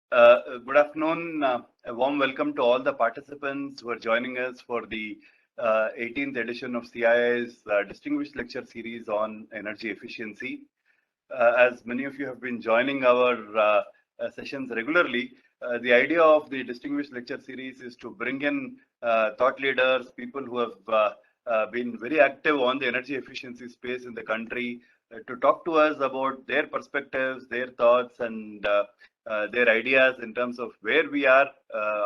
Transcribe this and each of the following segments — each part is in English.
Good afternoon. A warm welcome to all the participants who are joining us for the 18th edition of CII's Distinguished Lecture Series on Energy Efficiency. As many of you have been joining our sessions regularly, the idea of the Distinguished Lecture Series is to bring in thought leaders, people who have been very active on the energy efficiency space in the country, to talk to us about their perspectives, their thoughts, and their ideas in terms of where we are,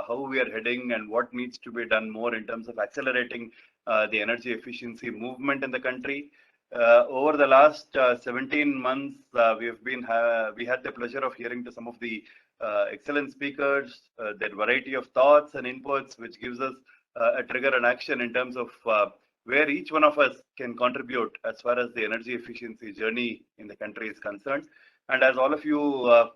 how we are heading, and what needs to be done more in terms of accelerating the energy efficiency movement in the country. Over the last 17 months, we had the pleasure of hearing to some of the excellent speakers, their variety of thoughts and inputs, which gives us a trigger and action in terms of where each one of us can contribute as far as the energy efficiency journey in the country is concerned. And as all of you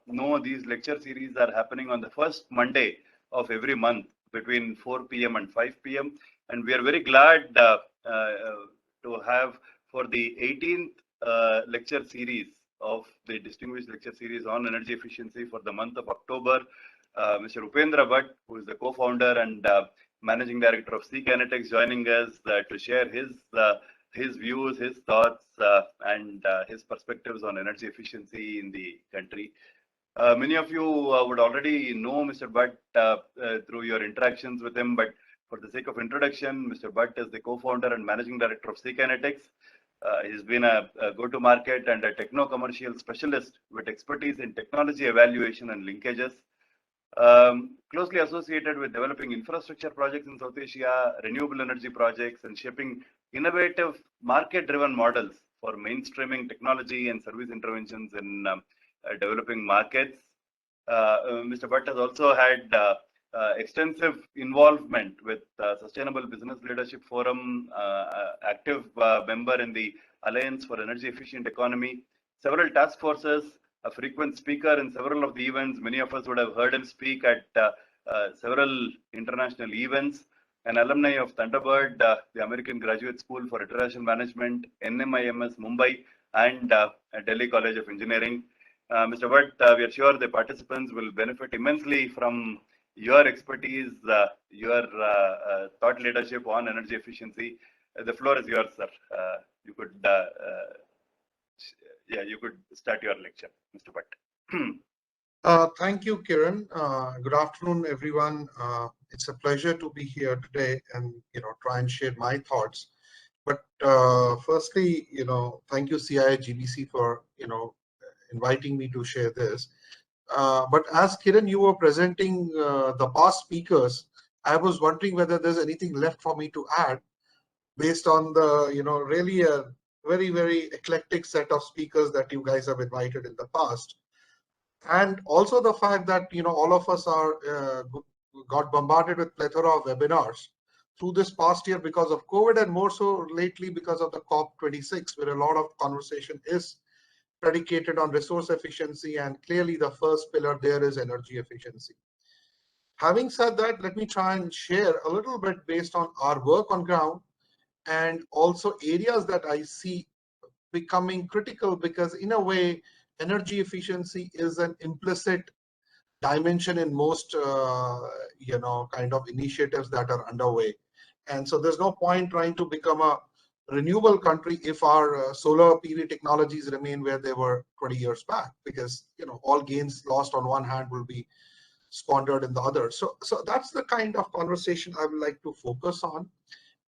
know, these lecture series are happening on the first Monday of every month between 4 p.m. and 5 p.m. And we are very glad to have for the 18th lecture series of the Distinguished Lecture Series on Energy Efficiency for the month of October, Mr. Upendra Bhatt, who is the co-founder and Managing Director of C-Kinetics, joining us to share his views, his thoughts, and his perspectives on energy efficiency in the country. Many of you would already know Mr. Bhatt through your interactions with him, but for the sake of introduction, Mr. Bhatt is the co-founder and Managing Director of C-Kinetics. He's been a go-to-market and a techno-commercial specialist with expertise in technology evaluation and linkages. Closely associated with developing infrastructure projects in South Asia, renewable energy projects, and shaping innovative market-driven models for mainstreaming technology and service interventions in developing markets. Mr. Bhatt has also had extensive involvement with Sustainable Business Leadership Forum, active member in the Alliance for Energy Efficient Economy, several task forces, a frequent speaker in several of the events. Many of us would have heard him speak at several international events. An alumni of Thunderbird, the American Graduate School for International Management, NMIMS Mumbai, and Delhi College of Engineering. Mr. Bhatt, we are sure the participants will benefit immensely from your expertise, your thought leadership on energy efficiency. The floor is yours, sir. You could start your lecture, Mr. Bhatt. Thank you, Kiran. Good afternoon, everyone. It's a pleasure to be here today and try and share my thoughts. But firstly, thank you CII GBC for inviting me to share this. But as Kiran, you were presenting the past speakers, I was wondering whether there's anything left for me to add based on the really a very, very eclectic set of speakers that you guys have invited in the past. And also the fact that all of us are got bombarded with plethora of webinars through this past year because of COVID, and more so lately because of the COP26, where a lot of conversation is predicated on resource efficiency, and clearly the first pillar there is energy efficiency. Having said that, let me try and share a little bit based on our work on ground and also areas that I see becoming critical, because in a way, energy efficiency is an implicit dimension in most kind of initiatives that are underway. And so there's no point trying to become a renewable country if our solar PV technologies remain where they were 20 years back, because all gains lost on one hand will be squandered in the other. So that's the kind of conversation I would like to focus on,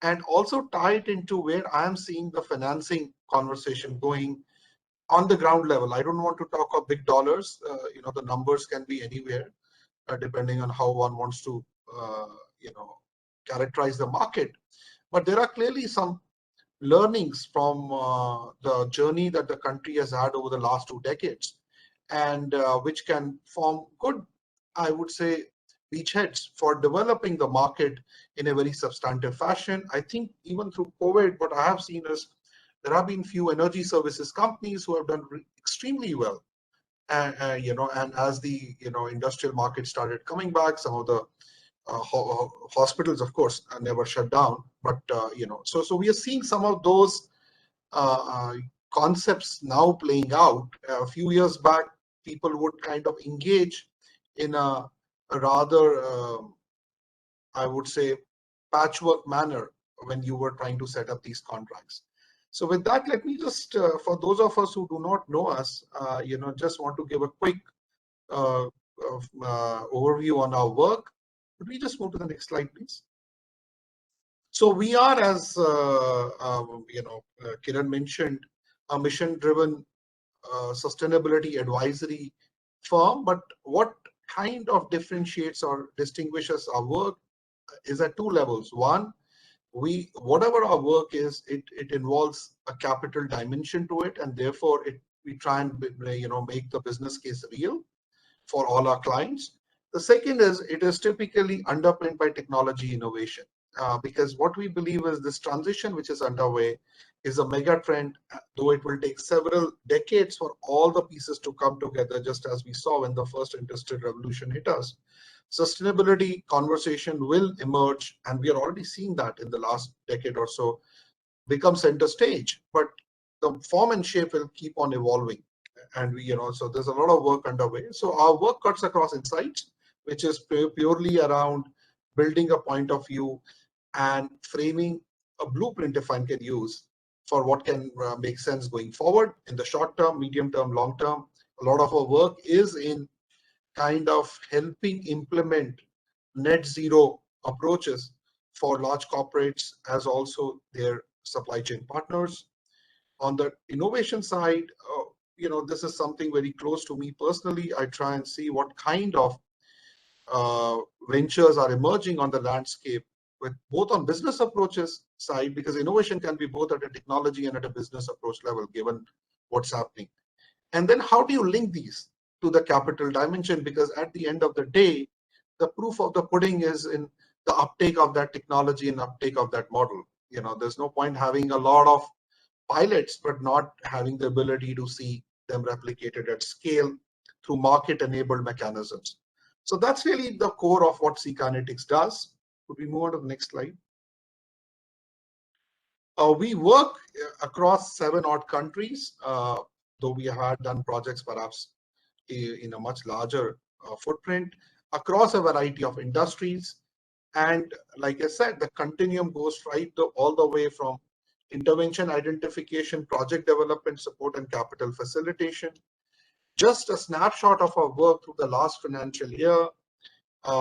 and also tie it into where I am seeing the financing conversation going on the ground level. I don't want to talk of big dollars. The numbers can be anywhere, depending on how one wants to, characterize the market. But there are clearly some learnings from the journey that the country has had over the last 2 decades, and which can form good, I would say, beachheads for developing the market in a very substantive fashion. I think even through COVID, what I have seen is there have been few energy services companies who have done extremely well. And as the industrial market started coming back, some of the hospitals, of course, never shut down. But so we are seeing some of those concepts now playing out. A few years back, people would kind of engage in a rather, I would say, patchwork manner when you were trying to set up these contracts. So with that, let me just, for those of us who do not know us, just want to give a quick overview on our work. Could we just move to the next slide, please? So we are, as Kiran mentioned, a mission-driven sustainability advisory firm. But what kind of differentiates or distinguishes our work is at two levels. One, whatever our work is, it involves a capital dimension to it, and therefore we try and make the business case real for all our clients. The second is it is typically underpinned by technology innovation, because what we believe is this transition which is underway is a mega trend, though it will take several decades for all the pieces to come together, just as we saw when the first industrial revolution hit us. Sustainability conversation will emerge, and we are already seeing that in the last decade or so, become center stage, but the form and shape will keep on evolving. And so there's a lot of work underway. So our work cuts across insights, which is purely around building a point of view and framing a blueprint, if I can use, for what can make sense going forward in the short term, medium term, long term. A lot of our work is in kind of helping implement net zero approaches for large corporates as also their supply chain partners. On the innovation side, this is something very close to me personally. I try and see what kind of ventures are emerging on the landscape, with both on business approaches side, because innovation can be both at a technology and at a business approach level, given what's happening. And then how do you link these to the capital dimension? Because at the end of the day, the proof of the pudding is in the uptake of that technology and uptake of that model. There's no point having a lot of pilots, but not having the ability to see them replicated at scale through market-enabled mechanisms. So that's really the core of what C-Kinetics does. Could we move on to the next slide? We work across 7 odd countries, though we had done projects perhaps in a much larger footprint across a variety of industries. And like I said, the continuum goes all the way from intervention identification, project development support, and capital facilitation. Just a snapshot of our work through the last financial year.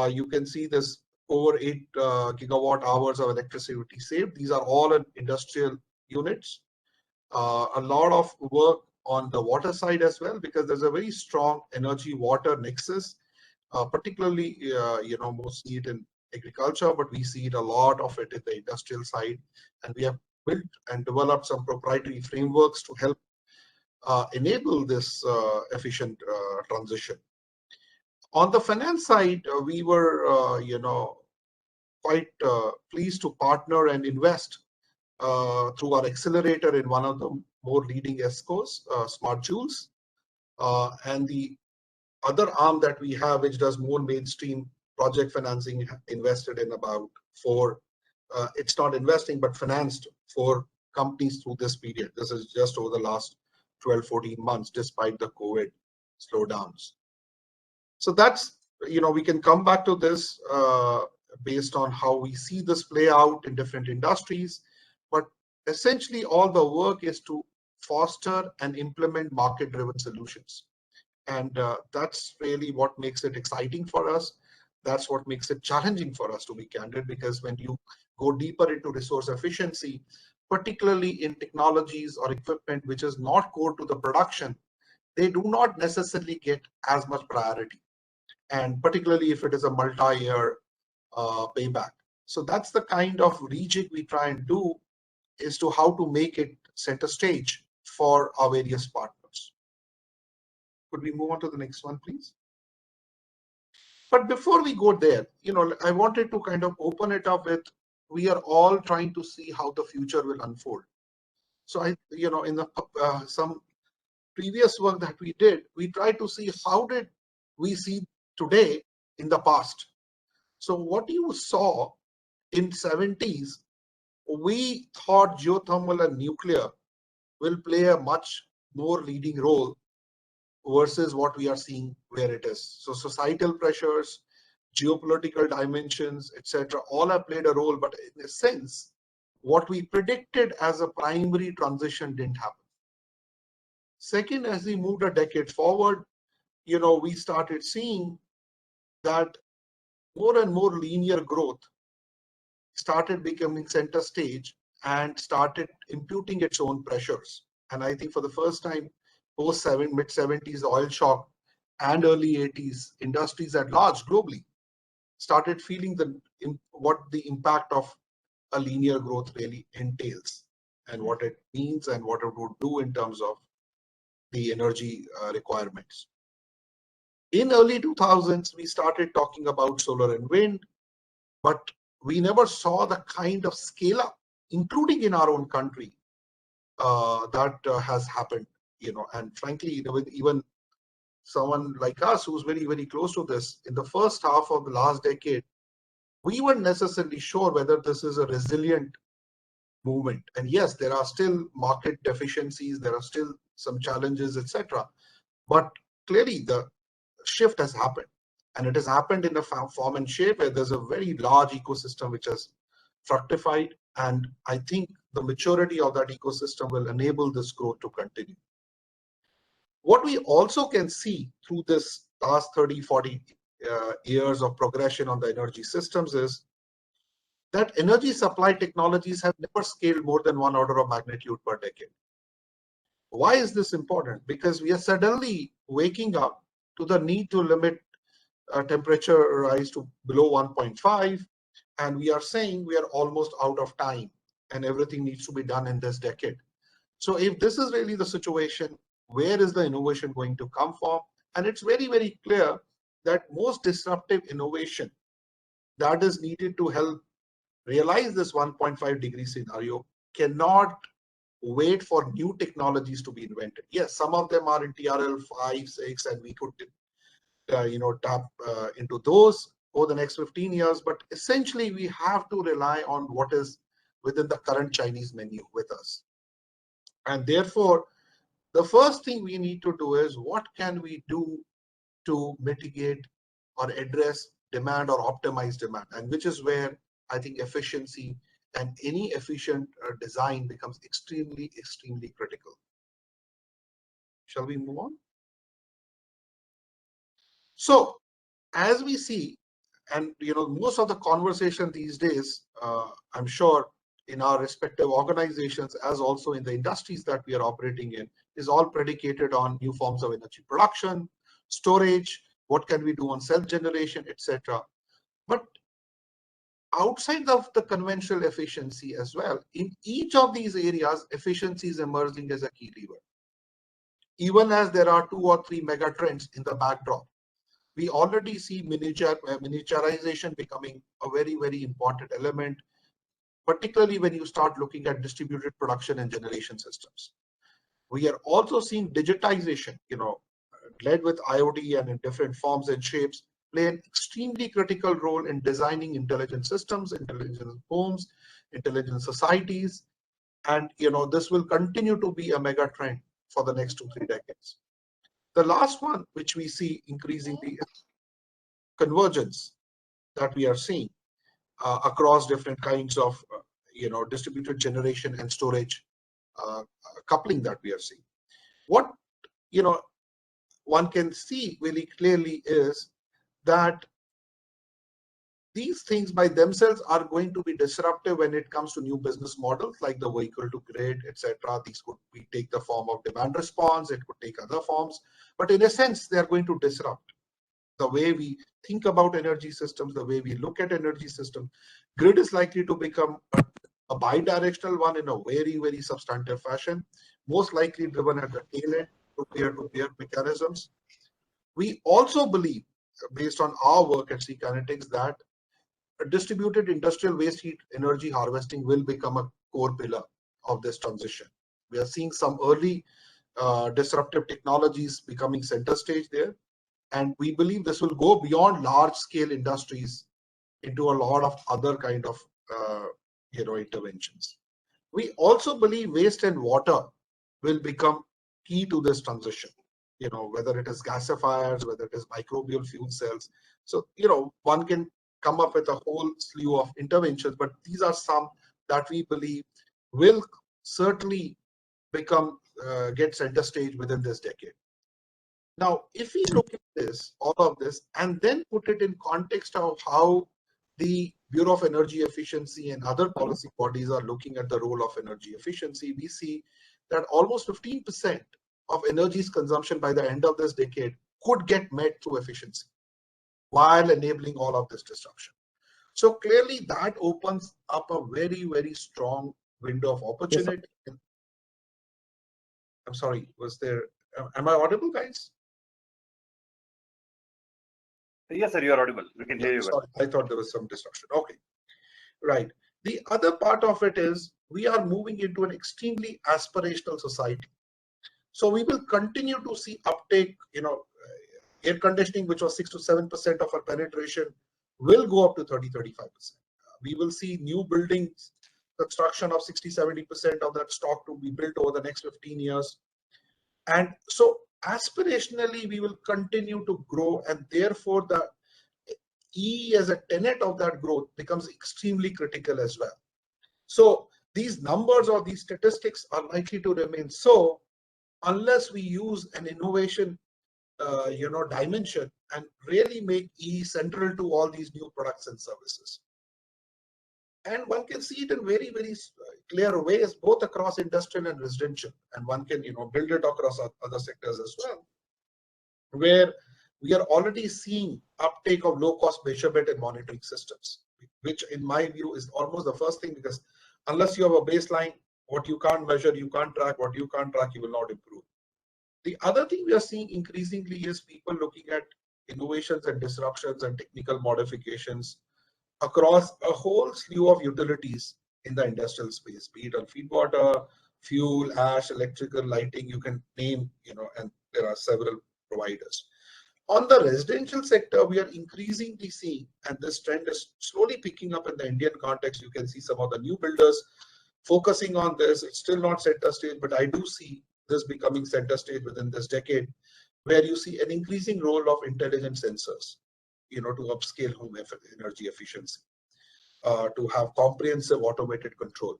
You can see this over 8 gigawatt hours of electricity saved. These are all in industrial units. A lot of work on the water side as well, because there's a very strong energy water nexus, particularly, most see it in agriculture, but we see it a lot of it in the industrial side. And we have built and developed some proprietary frameworks to help enable this efficient transition. On the finance side, we were, quite pleased to partner and invest through our accelerator in one of the more leading ESCOs, Smart Joules. And the other arm that we have, which does more mainstream project financing, invested in about 4, it's not investing, but financed 4 companies through this period. This is just over the last 12, 14 months, despite the COVID slowdowns. So that's, we can come back to this based on how we see this play out in different industries. But essentially, all the work is to foster and implement market-driven solutions. And that's really what makes it exciting for us. That's what makes it challenging for us, to be candid, because when you go deeper into resource efficiency, particularly in technologies or equipment which is not core to the production, they do not necessarily get as much priority. And particularly if it is a multi-year payback. So that's the kind of rejig we try and do, is to how to make it center stage for our various partners. Could we move on to the next one, please? But before we go there, I wanted to kind of open it up with, we are all trying to see how the future will unfold. So in the some previous work that we did, we tried to see how did we see today in the past. So what you saw in 70s, we thought geothermal and nuclear will play a much more leading role versus what we are seeing where it is. So societal pressures, geopolitical dimensions, etc., all have played a role, but in a sense, what we predicted as a primary transition didn't happen. Second, as we moved a decade forward, we started seeing that more and more linear growth started becoming center stage and started imputing its own pressures. And I think for the first time, post mid 70s oil shock and early 80s, industries at large globally started feeling what the impact of a linear growth really entails and what it means and what it would do in terms of the energy requirements. In early 2000s, we started talking about solar and wind, but we never saw the kind of scale up, including in our own country, that has happened. And frankly, with even someone like us who's very, very close to this, in the first half of the last decade, we weren't necessarily sure whether this is a resilient movement. And yes, there are still market deficiencies, there are still some challenges, etc. But clearly, the shift has happened, and it has happened in a form and shape where there's a very large ecosystem which has fructified, and I think the maturity of that ecosystem will enable this growth to continue. What we also can see through this last 30, 40 years of progression on the energy systems is that energy supply technologies have never scaled more than 1 order of magnitude per decade. Why is this important? Because we are suddenly waking up to the need to limit temperature rise to below 1.5, and we are saying we are almost out of time and everything needs to be done in this decade. So if this is really the situation, where is the innovation going to come from? And it's very, very clear that most disruptive innovation that is needed to help realize this 1.5 degree scenario cannot wait for new technologies to be invented. Yes, some of them are in TRL 5, 6, and we could tap into those over the next 15 years. But essentially, we have to rely on what is within the current Chinese menu with us. And therefore, the first thing we need to do is what can we do to mitigate or address demand or optimize demand, and which is where I think efficiency and any efficient design becomes extremely, extremely critical. Shall we move on? So as we see, and most of the conversation these days, I'm sure in our respective organizations, as also in the industries that we are operating in, is all predicated on new forms of energy production, storage, what can we do on self-generation, etc. But outside of the conventional efficiency as well, in each of these areas, efficiency is emerging as a key lever. Even as there are 2 or 3 mega trends in the backdrop, we already see miniaturization becoming a very, very important element, particularly when you start looking at distributed production and generation systems. We are also seeing digitization, led with IoT and in different forms and shapes, play an extremely critical role in designing intelligent systems, intelligent homes, intelligent societies. And this will continue to be a mega trend for the next 2-3 decades. The last one, which we see increasingly, is convergence that we are seeing across different kinds of distributed generation and storage coupling that we are seeing. What one can see really clearly is that these things by themselves are going to be disruptive when it comes to new business models like the vehicle to grid, etc. These could take the form of demand response, it could take other forms, but in a sense, they are going to disrupt the way we think about energy systems, the way we look at energy systems. Grid is likely to become a bi-directional one in a very, very substantive fashion, most likely driven at the tail end to peer-to-peer mechanisms. We also believe, based on our work at C Kinetics, that distributed industrial waste heat energy harvesting will become a core pillar of this transition. We are seeing some early disruptive technologies becoming center stage there. And we believe this will go beyond large scale industries into a lot of other kind of interventions. We also believe waste and water will become key to this transition. whether it is gasifiers, whether it is microbial fuel cells. So, one can come up with a whole slew of interventions, but these are some that we believe will certainly get center stage within this decade. Now, if we look at all of this, and then put it in context of how the Bureau of Energy Efficiency and other policy bodies are looking at the role of energy efficiency, we see that almost 15% of energy's consumption by the end of this decade could get met through efficiency while enabling all of this disruption. So clearly that opens up a very, very strong window of opportunity. Yes, I'm sorry, am I audible, guys? Yes, sir, you are audible. We can hear you. Sorry, I thought there was some disruption. Okay, right. The other part of it is we are moving into an extremely aspirational society. So we will continue to see uptake, air conditioning, which was 6 to 7% of our penetration, will go up to 30-35%. We will see new buildings, construction of 60-70% of that stock to be built over the next 15 years. And so aspirationally, we will continue to grow, and therefore the E as a tenet of that growth becomes extremely critical as well. So these numbers or these statistics are likely to remain so unless we use an innovation dimension and really make E central to all these new products and services. And one can see it in very, very clear ways, both across industrial and residential. And one can, build it across other sectors as well, where we are already seeing uptake of low-cost measurement and monitoring systems, which in my view is almost the first thing, because unless you have a baseline, what you can't measure, you can't track. What you can't track, you will not improve. The other thing we are seeing increasingly is people looking at innovations and disruptions and technical modifications across a whole slew of utilities in the industrial space, be it on feed water, fuel, ash, electrical, lighting, you can name, and there are several providers. On the residential sector, we are increasingly seeing, and this trend is slowly picking up in the Indian context. You can see some of the new builders focusing on this. It's still not center stage, but I do see this becoming center stage within this decade, where you see an increasing role of intelligent sensors, to upscale home energy efficiency, to have comprehensive automated control.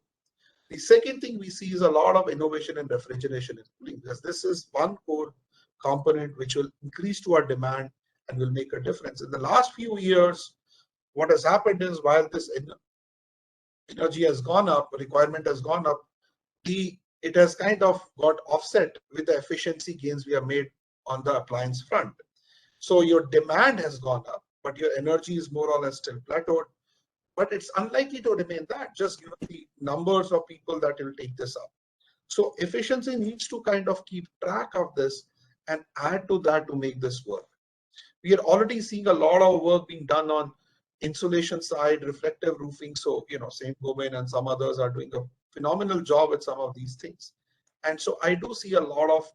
The second thing we see is a lot of innovation in refrigeration and cooling, because this is one core component which will increase to our demand and will make a difference. In the last few years, what has happened is while this energy has gone up, requirement has gone up, it has kind of got offset with the efficiency gains we have made on the appliance front. So your demand has gone up, but your energy is more or less still plateaued. But it's unlikely to remain that, just given the numbers of people that will take this up. So efficiency needs to kind of keep track of this and add to that to make this work. We are already seeing a lot of work being done on insulation side, reflective roofing. So, St. Gobain and some others are doing a phenomenal job with some of these things. And so I do see a lot of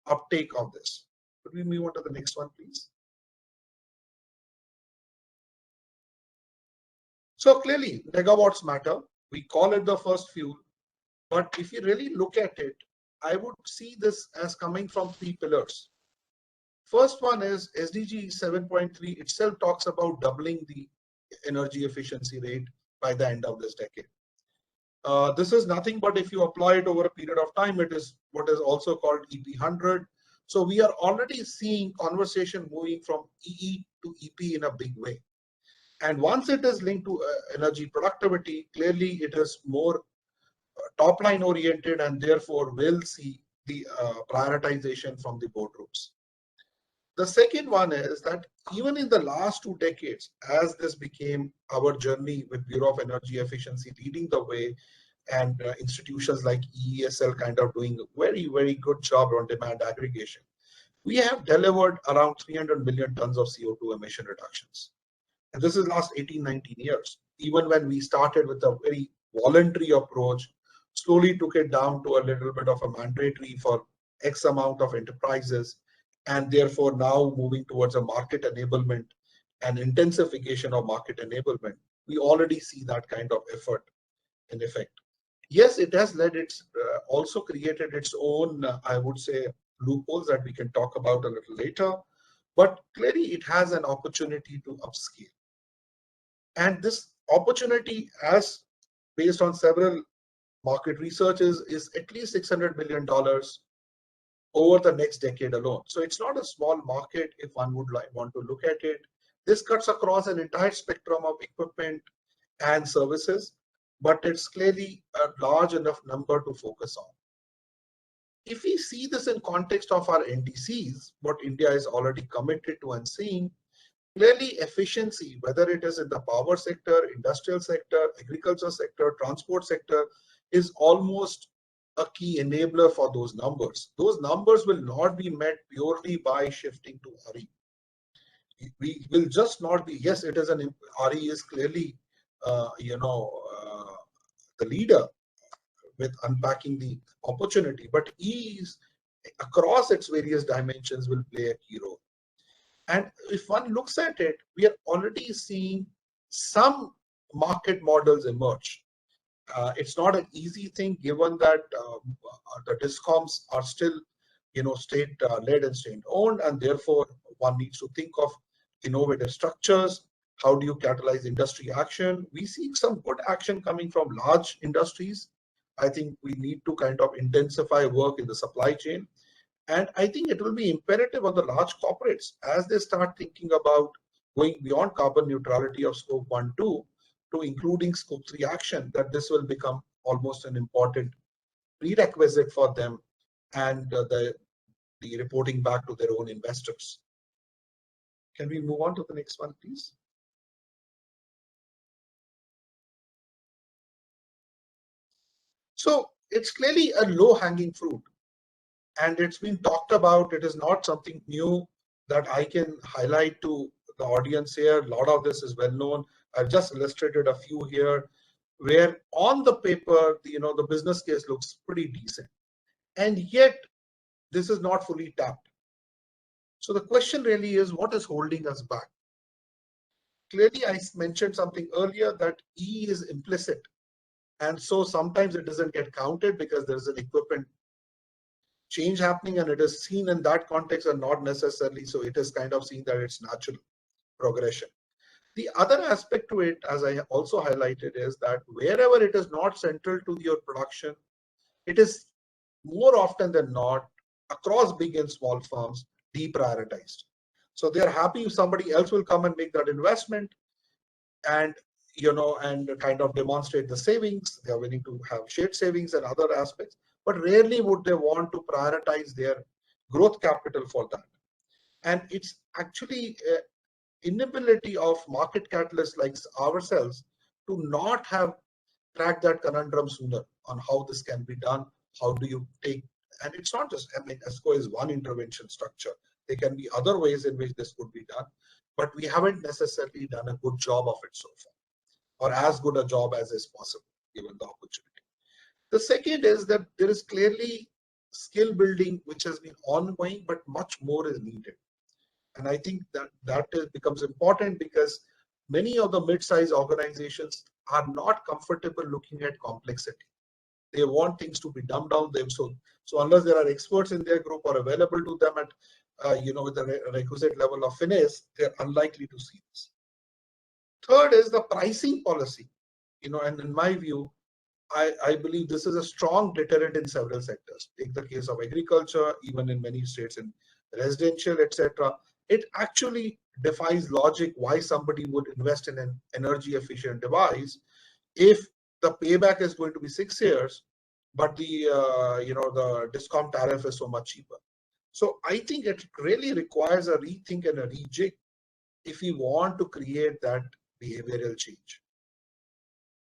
uptake of this. Could we move on to the next one, please? So clearly, megawatts matter. We call it the first fuel. But if you really look at it, I would see this as coming from 3 pillars. First one is SDG 7.3 itself talks about doubling the energy efficiency rate by the end of this decade. This is nothing but if you apply it over a period of time, it is what is also called EP100. So we are already seeing conversation moving from EE to EP in a big way. And once it is linked to energy productivity, clearly it is more top line oriented, and therefore will see the prioritization from the boardrooms. The second one is that even in the last 2 decades, as this became our journey with Bureau of Energy Efficiency leading the way, and institutions like EESL kind of doing a very, very good job on demand aggregation, we have delivered around 300 million tons of CO2 emission reductions. And this is last 18, 19 years. Even when we started with a very voluntary approach, slowly took it down to a little bit of a mandatory for X amount of enterprises, and therefore now moving towards a market enablement and intensification of market enablement. We already see that kind of effort in effect. Yes, it has led also created its own, I would say, loopholes that we can talk about a little later, but clearly it has an opportunity to upscale. And this opportunity, as based on several market researches, is at least $600 billion over the next decade alone. So it's not a small market if one would want to look at it. This cuts across an entire spectrum of equipment and services, but it's clearly a large enough number to focus on. If we see this in context of our NDCs, what India is already committed to and seeing, clearly efficiency, whether it is in the power sector, industrial sector, agriculture sector, transport sector, is almost a key enabler for those numbers. Those numbers will not be met purely by shifting to RE. We will just not be, yes, it is an RE is clearly, the leader with unpacking the opportunity, but E is across its various dimensions will play a key role. And if one looks at it, we are already seeing some market models emerge. It's not an easy thing given that the discoms are still, state-led and state-owned, and therefore one needs to think of innovative structures. How do you catalyze industry action? We see some good action coming from large industries. I think we need to kind of intensify work in the supply chain. And I think it will be imperative on the large corporates as they start thinking about going beyond carbon neutrality of scope 1, 2 to including scope 3 action, that this will become almost an important prerequisite for them and the reporting back to their own investors. Can we move on to the next one, please? So it's clearly a low-hanging fruit. And it's been talked about. It is not something new that I can highlight to the audience here. A lot of this is well known. I've just illustrated a few here where on the paper, the business case looks pretty decent. And yet this is not fully tapped. So the question really is, what is holding us back? Clearly, I mentioned something earlier that E is implicit. And so sometimes it doesn't get counted because there's an equipment change happening and it is seen in that context and not necessarily. So it is kind of seen that it's natural progression. The other aspect to it, as I also highlighted, is that wherever it is not central to your production, it is more often than not across big and small firms deprioritized. So they're happy if somebody else will come and make that investment and and kind of demonstrate the savings. They are willing to have shared savings and other aspects, but rarely would they want to prioritize their growth capital for that. And it's actually inability of market catalysts like ourselves to not have cracked that conundrum sooner on how this can be done. How do you take, and it's not just, ESCO is one intervention structure. There can be other ways in which this could be done, but we haven't necessarily done a good job of it so far, or as good a job as is possible given the opportunity. The second is that there is clearly skill building which has been ongoing, but much more is needed. And I think that becomes important because many of the mid-sized organizations are not comfortable looking at complexity. They want things to be dumbed down. So unless there are experts in their group or available to them at with the requisite level of finesse, they're unlikely to see this. Third is the pricing policy, and in my view, I believe this is a strong deterrent in several sectors. Take the case of agriculture, even in many states in residential, etc. It actually defies logic why somebody would invest in an energy efficient device if the payback is going to be 6 years, but the the discount tariff is so much cheaper. So I think it really requires a rethink and a rejig if we want to create that behavioral change.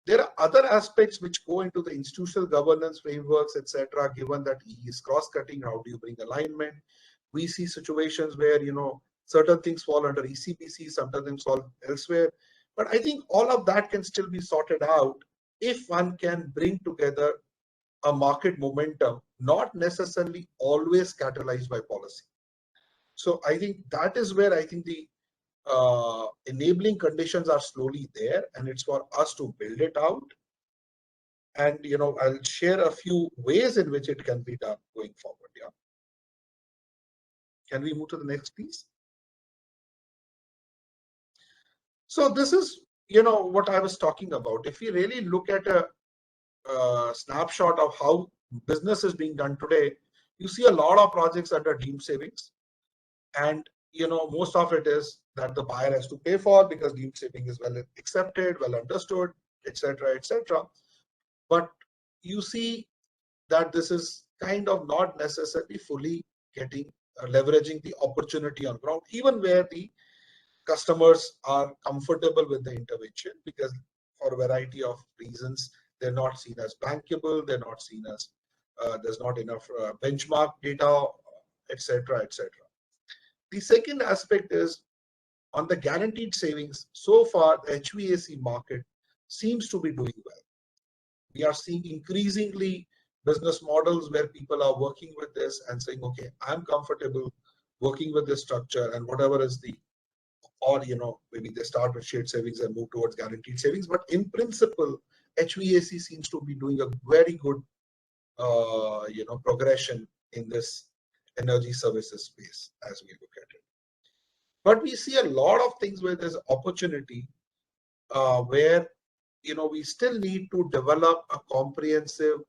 There are other aspects which go into the institutional governance frameworks, etc. Given that E is cross-cutting, how do you bring alignment? We see situations where certain things fall under ECBC, certain things fall elsewhere. But I think all of that can still be sorted out if one can bring together a market momentum, not necessarily always catalyzed by policy. So I think that is where I think the enabling conditions are slowly there, and it's for us to build it out. And I'll share a few ways in which it can be done going forward. Yeah. Can we move to the next, please? So this is, what I was talking about. If we really look at a snapshot of how business is being done today, you see a lot of projects under deemed savings. And, most of it is that the buyer has to pay for because deemed saving is well accepted, well understood, etc., etc. But you see that this is kind of not necessarily fully getting leveraging the opportunity on ground, even where the customers are comfortable with the intervention, because for a variety of reasons, they're not seen as bankable, they're not seen as there's not enough benchmark data, etc., etc. The second aspect is on the guaranteed savings. So far, the HVAC market seems to be doing well. We are seeing increasingly business models where people are working with this and saying, okay, I'm comfortable working with this structure, and whatever is the, or maybe they start with shared savings and move towards guaranteed savings. But in principle, HVAC seems to be doing a very good progression in this energy services space as we look at it. But we see a lot of things where there's opportunity, where we still need to develop a comprehensive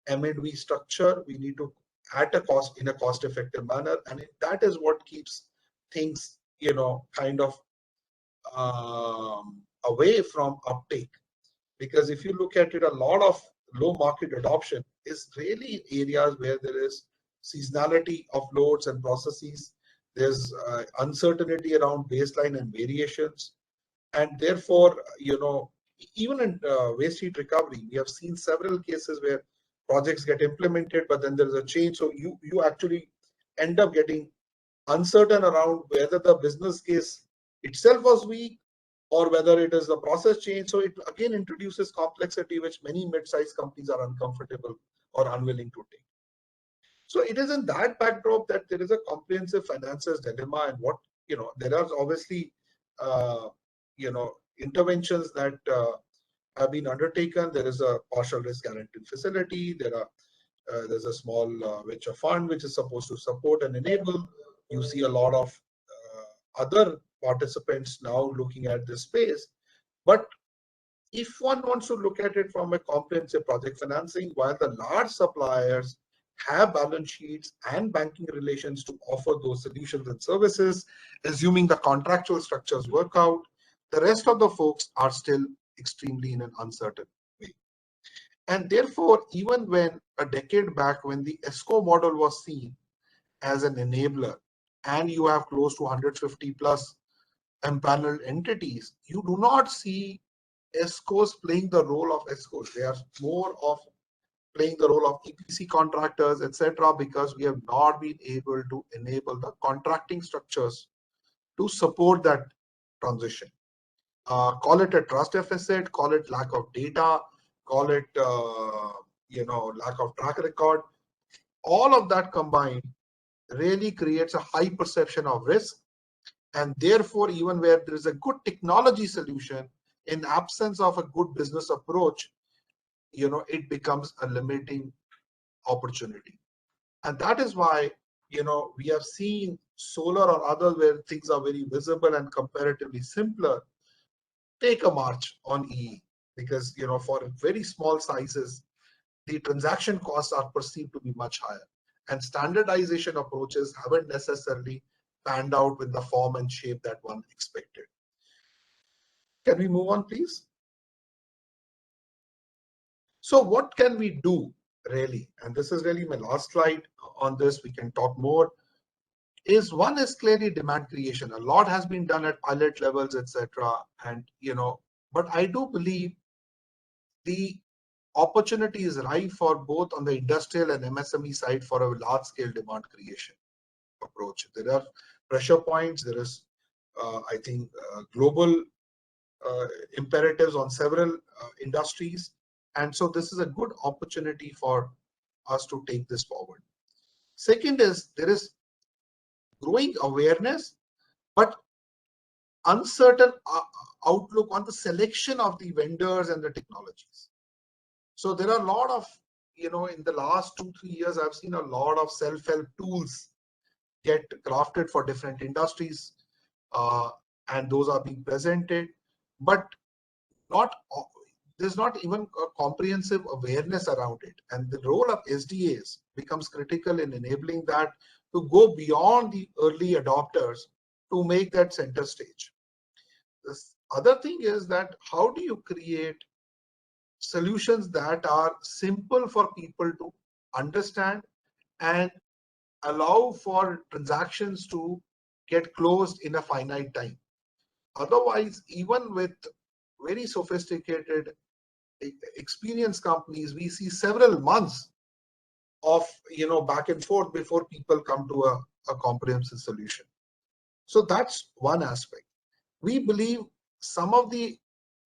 M&V structure. We need to at a cost in a cost-effective manner, and that is what keeps things kind of away from uptake. Because if you look at it, a lot of low market adoption is really areas where there is seasonality of loads and processes. There's uncertainty around baseline and variations, and therefore, even in waste heat recovery, we have seen several cases where projects get implemented, but then there's a change. So you actually end up getting uncertain around whether the business case itself was weak or whether it is the process change. So it again introduces complexity, which many mid-sized companies are uncomfortable or unwilling to take. So it is in that backdrop that there is a comprehensive finances dilemma, and what, there are obviously, interventions that have been undertaken. There is a partial risk guarantee facility. There's a small venture fund which is supposed to support and enable. You see a lot of other participants now looking at this space. But if one wants to look at it from a comprehensive project financing, while the large suppliers have balance sheets and banking relations to offer those solutions and services, assuming the contractual structures work out, the rest of the folks are still extremely in an uncertain way. And therefore, even when a decade back, when the ESCO model was seen as an enabler, and you have close to 150 plus empaneled entities, you do not see ESCOs playing the role of ESCOs. They are more of playing the role of EPC contractors, etc., because we have not been able to enable the contracting structures to support that transition. Call it a trust deficit, call it lack of data, call it lack of track record. All of that combined really creates a high perception of risk, and therefore, even where there is a good technology solution, in absence of a good business approach, it becomes a limiting opportunity. And that is why, we have seen solar or other where things are very visible and comparatively simpler take a march on EE, because, for very small sizes, the transaction costs are perceived to be much higher, and standardization approaches haven't necessarily panned out with the form and shape that one expected. Can we move on, please? So what can we do really? And this is really my last slide on this. We can talk more. One is clearly demand creation. A lot has been done at pilot levels, etc. And but I do believe the opportunity is ripe for both on the industrial and MSME side for a large scale demand creation approach. There are pressure points. There is, I think, global imperatives on several industries. And so this is a good opportunity for us to take this forward. Second is there is growing awareness, but uncertain outlook on the selection of the vendors and the technologies. So there are a lot of, in the last 2-3 years, I've seen a lot of self-help tools get crafted for different industries, and those are being presented, but not there's not even a comprehensive awareness around it. And the role of SDAs becomes critical in enabling that to go beyond the early adopters to make that center stage. This other thing is that how do you create solutions that are simple for people to understand and allow for transactions to get closed in a finite time? Otherwise, even with very sophisticated experienced companies, we see several months of back and forth before people come to a comprehensive solution. So that's one aspect. We believe some of the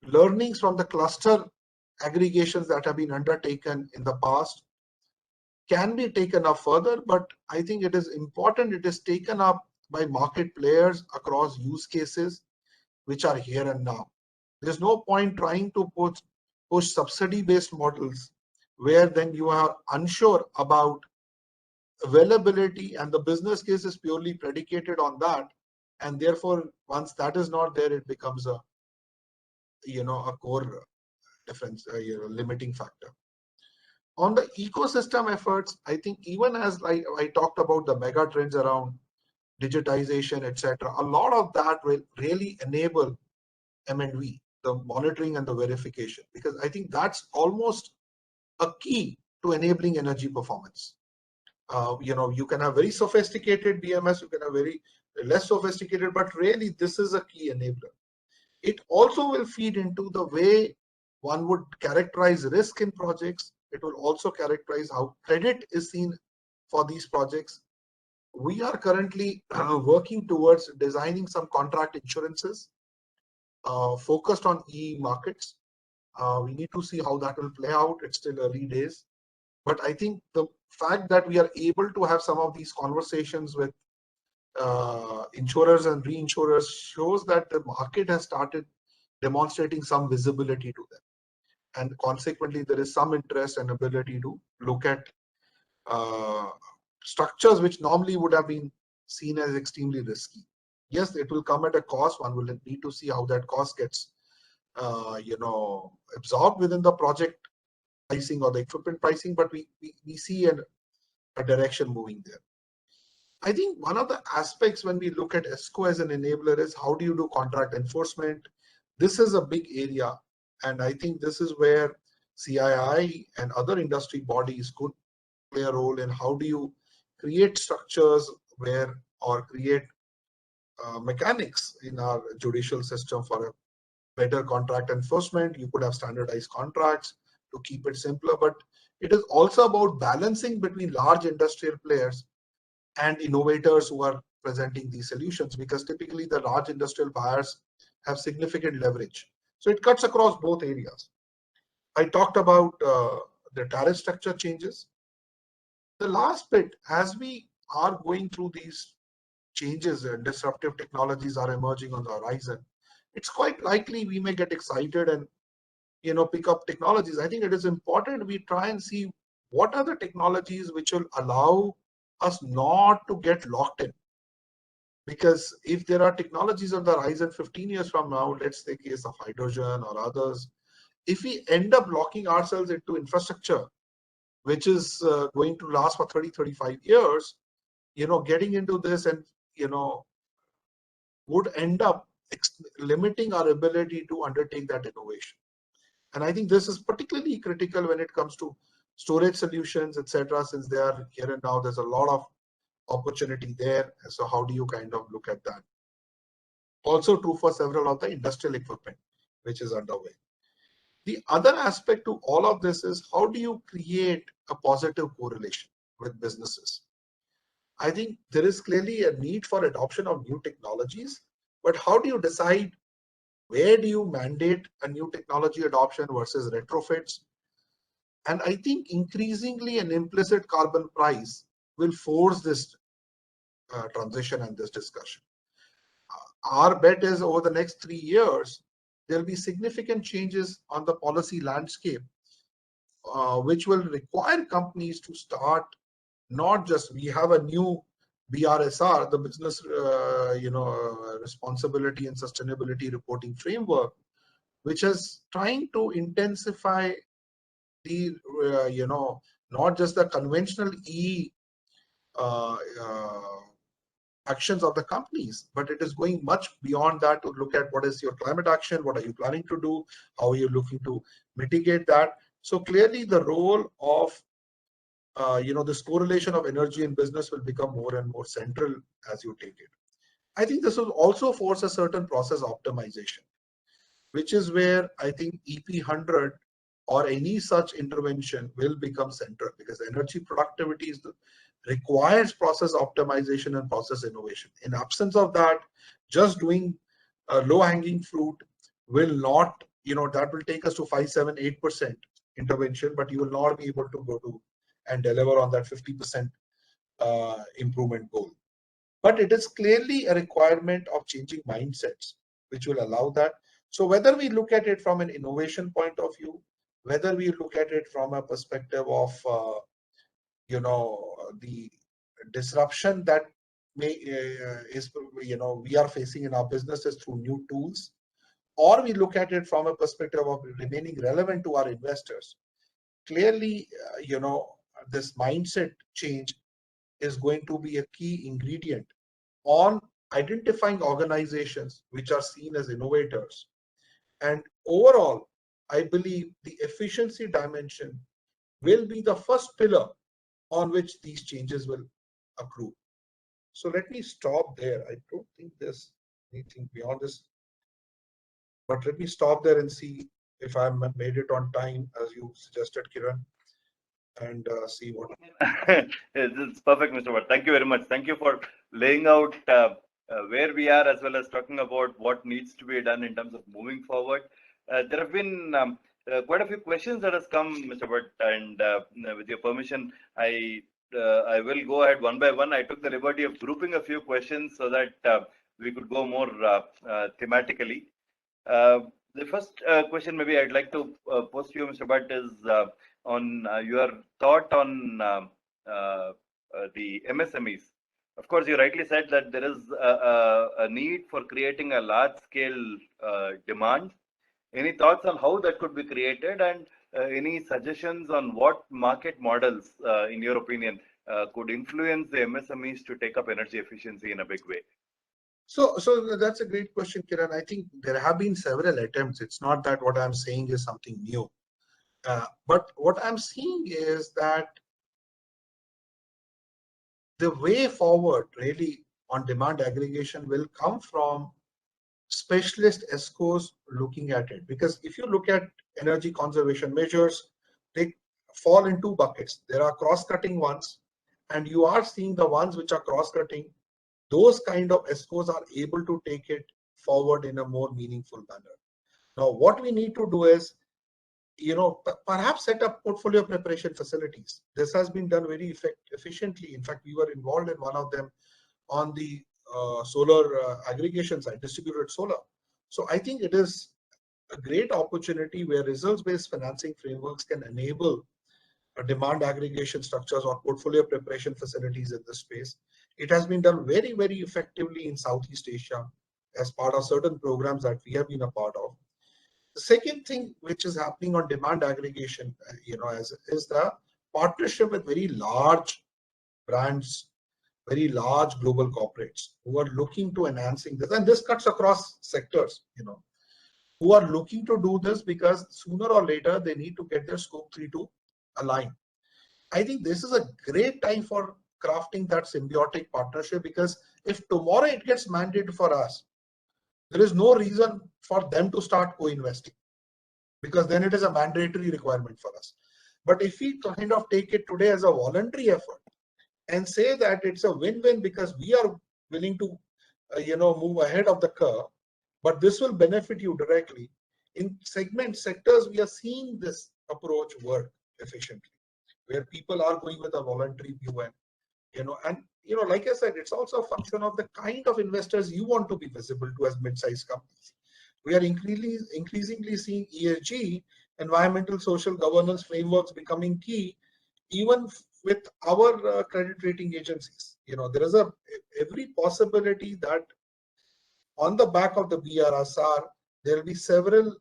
learnings from the cluster aggregations that have been undertaken in the past can be taken up further, but I think it is important it is taken up by market players across use cases which are here and now. There's no point trying to push subsidy-based models where then you are unsure about availability and the business case is purely predicated on that. And therefore, once that is not there, it becomes a core difference, limiting factor. On the ecosystem efforts, I think even as I talked about the mega trends around digitization, etc., a lot of that will really enable M&V, the monitoring and the verification, because I think that's almost a key to enabling energy performance. You can have very sophisticated BMS, you can have very less sophisticated, but really this is a key enabler. It also will feed into the way one would characterize risk in projects. It will also characterize how credit is seen for these projects. We are currently working towards designing some contract insurances focused on EE markets. We need to see how that will play out. It's still early days. But I think the fact that we are able to have some of these conversations with insurers and reinsurers shows that the market has started demonstrating some visibility to them. And consequently, there is some interest and ability to look at structures which normally would have been seen as extremely risky. Yes, it will come at a cost. One will need to see how that cost gets absorbed within the project pricing or the equipment pricing, but we see a direction moving there. I think one of the aspects when we look at ESCO as an enabler is how do you do contract enforcement? This is a big area, and I think this is where CII and other industry bodies could play a role in how do you create structures where or create mechanics in our judicial system for a better contract enforcement. You could have standardized contracts to keep it simpler, but it is also about balancing between large industrial players and innovators who are presenting these solutions, because typically the large industrial buyers have significant leverage. So it cuts across both areas. I talked about the tariff structure changes. The last bit, as we are going through these changes and disruptive technologies are emerging on the horizon, it's quite likely we may get excited and pick up technologies. I think it is important we try and see what are the technologies which will allow us not to get locked in. Because if there are technologies on the horizon 15 years from now, let's take case of hydrogen or others, if we end up locking ourselves into infrastructure, which is going to last for 30, 35 years, getting into this and, would end up limiting our ability to undertake that innovation. And I think this is particularly critical when it comes to storage solutions, etc., since they are here and now, there's a lot of opportunity there. So how do you kind of look at that? Also true for several of the industrial equipment, which is underway. The other aspect to all of this is how do you create a positive correlation with businesses? I think there is clearly a need for adoption of new technologies, but how do you decide where do you mandate a new technology adoption versus retrofits? And I think increasingly an implicit carbon price will force this transition and this discussion. Our bet is over the next 3 years, there'll be significant changes on the policy landscape, which will require companies to start not just we have a new BRSR, the business, responsibility and sustainability reporting framework, which is trying to intensify the, not just the conventional uh, uh, actions of the companies, but it is going much beyond that to look at what is your climate action, what are you planning to do, how are you looking to mitigate that. So clearly the role of this correlation of energy and business will become more and more central as you take it. I think this will also force a certain process optimization, which is where I think EP100 or any such intervention will become central, because energy productivity requires process optimization and process innovation. In absence of that, just doing low-hanging fruit will not, that will take us to 5, 7, 8% intervention, but you will not be able to go to and deliver on that 50% improvement goal. But it is clearly a requirement of changing mindsets, which will allow that. So whether we look at it from an innovation point of view, whether we look at it from a perspective of, the disruption that we are facing in our businesses through new tools, or we look at it from a perspective of remaining relevant to our investors, clearly, this mindset change is going to be a key ingredient on identifying organizations which are seen as innovators. And overall, I believe the efficiency dimension will be the first pillar on which these changes will accrue. So let me stop there. I don't think there's anything beyond this, but let me stop there and see if I made it on time, as you suggested, Kiran, and see what. It's perfect, Mr. Bhatt. Thank you very much. Thank you for laying out where we are, as well as talking about what needs to be done in terms of moving forward. There have been quite a few questions that has come, Mr. Bhatt, and with your permission, I will go ahead one by one. I took the liberty of grouping a few questions so that we could go more thematically. The first question maybe I'd like to pose to you, Mr. Bhatt, is on your thought on the MSMEs. Of course, you rightly said that there is a need for creating a large-scale demand. Any thoughts on how that could be created, and any suggestions on what market models, in your opinion, could influence the MSMEs to take up energy efficiency in a big way? So that's a great question, Kiran. I think there have been several attempts. It's not that what I'm saying is something new. But what I'm seeing is that the way forward really on demand aggregation will come from specialist ESCOs looking at it. Because if you look at energy conservation measures, they fall in two buckets. There are cross-cutting ones, and you are seeing the ones which are cross-cutting. Those kind of ESCOs are able to take it forward in a more meaningful manner. Now, what we need to do is, perhaps set up portfolio preparation facilities. This has been done very efficiently. In fact, we were involved in one of them on the solar aggregation side, distributed solar. So I think it is a great opportunity where results-based financing frameworks can enable demand aggregation structures or portfolio preparation facilities in this space. It has been done very, very effectively in Southeast Asia as part of certain programs that we have been a part of. The second thing which is happening on demand aggregation, is the partnership with very large brands, very large global corporates who are looking to enhancing this, and this cuts across sectors, who are looking to do this because sooner or later they need to get their scope 3 to align. I think this is a great time for crafting that symbiotic partnership, because if tomorrow it gets mandated for us, there is no reason for them to start co-investing, because then it is a mandatory requirement for us. But if we kind of take it today as a voluntary effort and say that it's a win-win because we are willing to, move ahead of the curve, but this will benefit you directly. In sectors, we are seeing this approach work efficiently, where people are going with a voluntary view, and like I said, it's also a function of the kind of investors you want to be visible to as mid-sized companies. We are increasingly seeing ESG, environmental social governance frameworks, becoming key, even with our credit rating agencies. there is every possibility that on the back of the BRSR, there will be several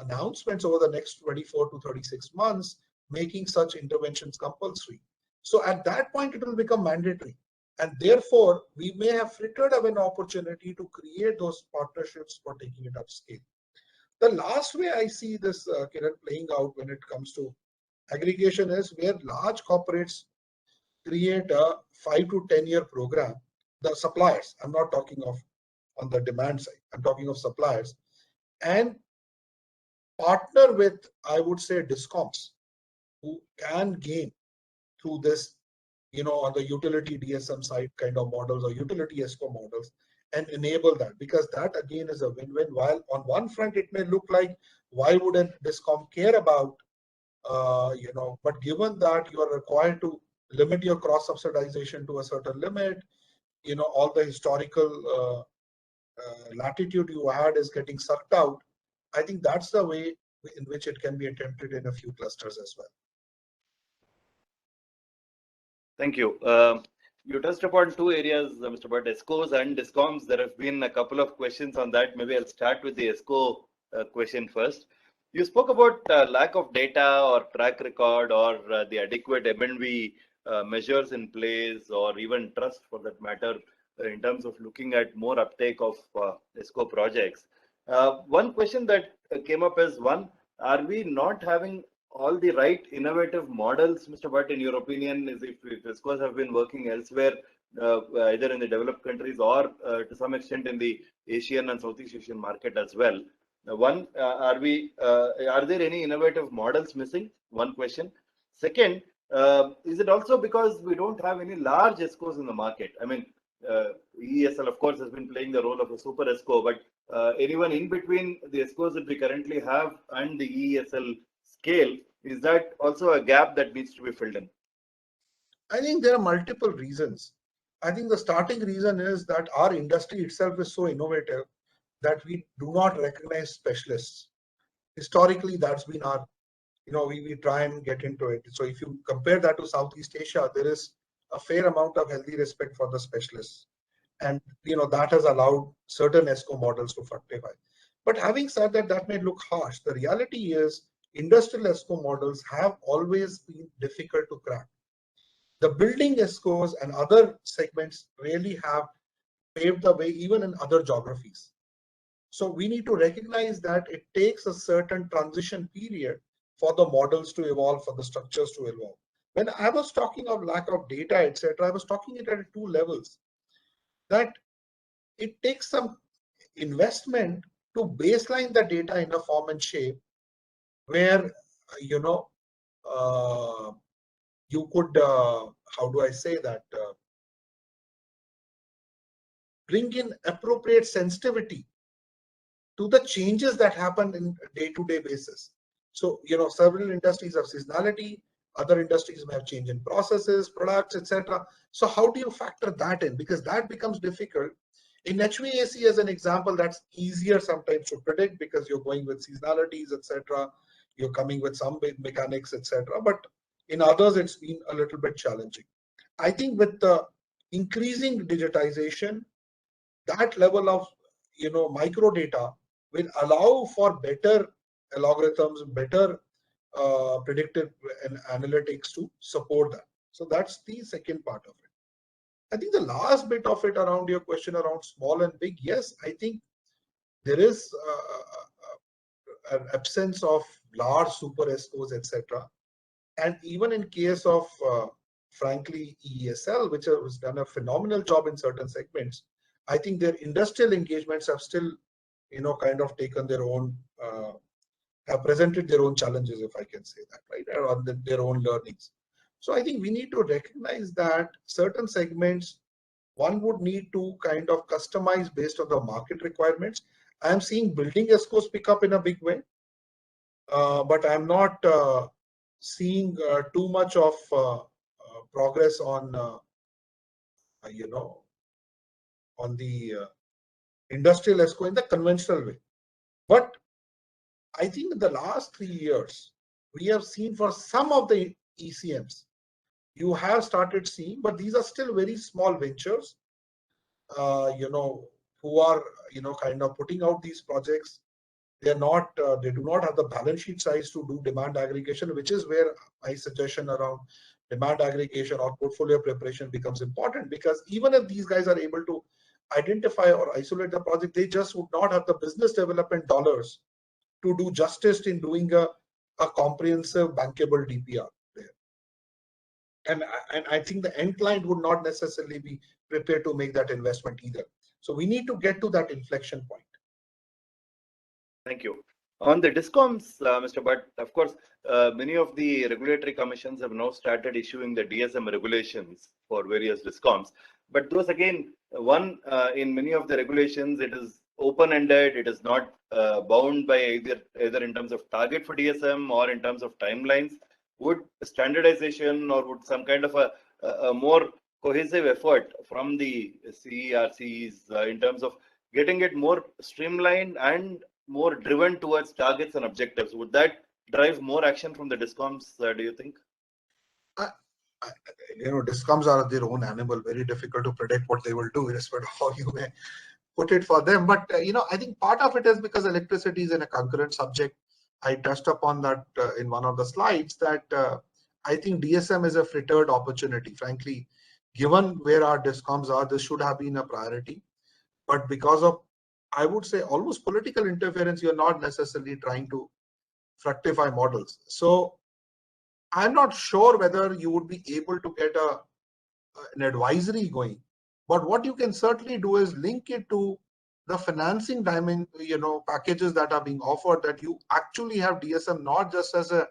announcements over the next 24 to 36 months, making such interventions compulsory. So at that point, it will become mandatory. And therefore, we may have frittered away an opportunity to create those partnerships for taking it upscale. The last way I see this, Kiran, playing out when it comes to aggregation is where large corporates create a 5 to 10-year program. The suppliers, I'm not talking of on the demand side, I'm talking of suppliers, and partner with, I would say, discoms who can gain through this, on the utility DSM side kind of models or utility ESCO models, and enable that, because that again is a win-win. While on one front it may look like why wouldn't discom care about, but given that you are required to limit your cross subsidization to a certain limit, all the historical latitude you had is getting sucked out. I think that's the way in which it can be attempted in a few clusters as well. Thank you. You touched upon two areas, Mr. Bhatt, ESCOs and DISCOMs. There have been a couple of questions on that. Maybe I'll start with the ESCO question first. You spoke about lack of data or track record or the adequate M&V measures in place, or even trust for that matter, in terms of looking at more uptake of ESCO projects. One question that came up is, one, are we not having all the right innovative models, Mr. Bhatt, in your opinion, is if ESCOs have been working elsewhere, either in the developed countries or to some extent in the Asian and Southeast Asian market as well? One, are there any innovative models missing? One question. Second, is it also because we don't have any large ESCOs in the market? I mean, EESL, of course, has been playing the role of a super ESCO, but anyone in between the ESCOs that we currently have and the EESL scale, is that also a gap that needs to be filled in? I think there are multiple reasons. I think the starting reason is that our industry itself is so innovative that we do not recognize specialists. Historically, that's been our, we try and get into it. So if you compare that to Southeast Asia, there is a fair amount of healthy respect for the specialists. And, that has allowed certain ESCO models to fructify. But having said that, that may look harsh. The reality is industrial ESCO models have always been difficult to crack. The building ESCOs and other segments really have paved the way even in other geographies. So we need to recognize that it takes a certain transition period for the models to evolve, for the structures to evolve. When I was talking of lack of data, etc., I was talking it at two levels. That it takes some investment to baseline the data in a form and shape where, you could, how do I say that, bring in appropriate sensitivity to the changes that happen in day-to-day basis. So, several industries have seasonality, other industries may have change in processes, products, etc. So how do you factor that in? Because that becomes difficult. In HVAC, as an example, that's easier sometimes to predict because you're going with seasonalities, etc. You're coming with some mechanics, etc. But in others, it's been a little bit challenging. I think with the increasing digitization, that level of micro data will allow for better algorithms, better predictive and analytics to support that. So that's the second part of it. I think the last bit of it around your question around small and big, yes, I think there is an absence of large super ESCOs, etc. And even in case of, frankly, EESL, which has done a phenomenal job in certain segments, I think their industrial engagements have still, kind of taken their own, have presented their own challenges, if I can say that, right, or their own learnings. So I think we need to recognize that certain segments, one would need to kind of customize based on the market requirements. I am seeing building ESCOs pick up in a big way, but I'm not seeing too much of progress on, on the industrial ESCO in the conventional way. But I think in the last 3 years, we have seen for some of the ECMs, you have started seeing, but these are still very small ventures, who are, kind of putting out these projects. They are not, they do not have the balance sheet size to do demand aggregation, which is where my suggestion around demand aggregation or portfolio preparation becomes important. Because even if these guys are able to identify or isolate the project, they just would not have the business development dollars to do justice in doing a comprehensive bankable DPR there. And I think the end client would not necessarily be prepared to make that investment either. So we need to get to that inflection point. Thank you. On the discoms, Mr. Bhatt, of course, many of the regulatory commissions have now started issuing the DSM regulations for various discoms. But those again, in many of the regulations, it is open-ended. It is not bound by either in terms of target for DSM or in terms of timelines. Would standardization or would some kind of a more cohesive effort from the CERCs in terms of getting it more streamlined and more driven towards targets and objectives, would that drive more action from the discoms, do you think? Discoms are their own animal, very difficult to predict what they will do, irrespective of how you may put it for them. But, I think part of it is because electricity is in a concurrent subject. I touched upon that in one of the slides, that I think DSM is a frittered opportunity. Frankly, given where our discoms are, this should have been a priority. But because of, I would say, almost political interference, you're not necessarily trying to fructify models. So I'm not sure whether you would be able to get an advisory going. But what you can certainly do is link it to the financing packages that are being offered, that you actually have DSM not just as a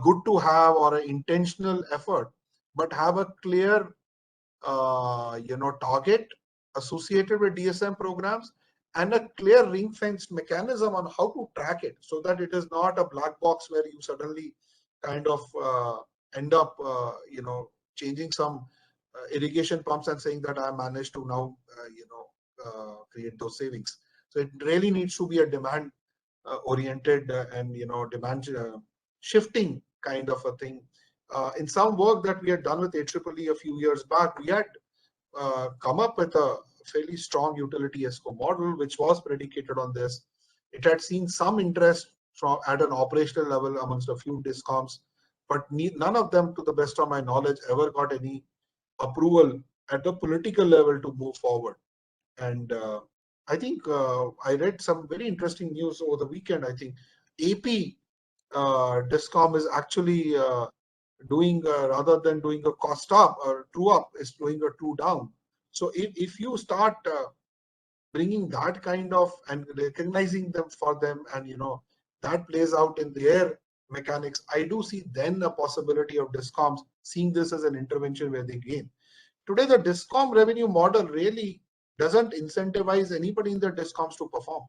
good to have or an intentional effort, but have a clear target associated with DSM programs and a clear ring-fenced mechanism on how to track it, so that it is not a black box where you suddenly kind of end up changing some irrigation pumps and saying that I managed to now create those savings. So it really needs to be a demand oriented and demand shifting kind of a thing. In some work that we had done with AEEE a few years back, we had come up with a fairly strong utility ESCO model, which was predicated on this. It had seen some interest at an operational level amongst a few discoms, but none of them, to the best of my knowledge, ever got any approval at the political level to move forward. And I think I read some very interesting news over the weekend. I think AP Discom is actually doing rather than doing a cost up or true up, is doing a true down. So if you start bringing that kind of and recognizing them for them, and that plays out in their mechanics, I do see then a possibility of discoms seeing this as an intervention where they gain. Today, the discom revenue model really doesn't incentivize anybody in the discoms to perform,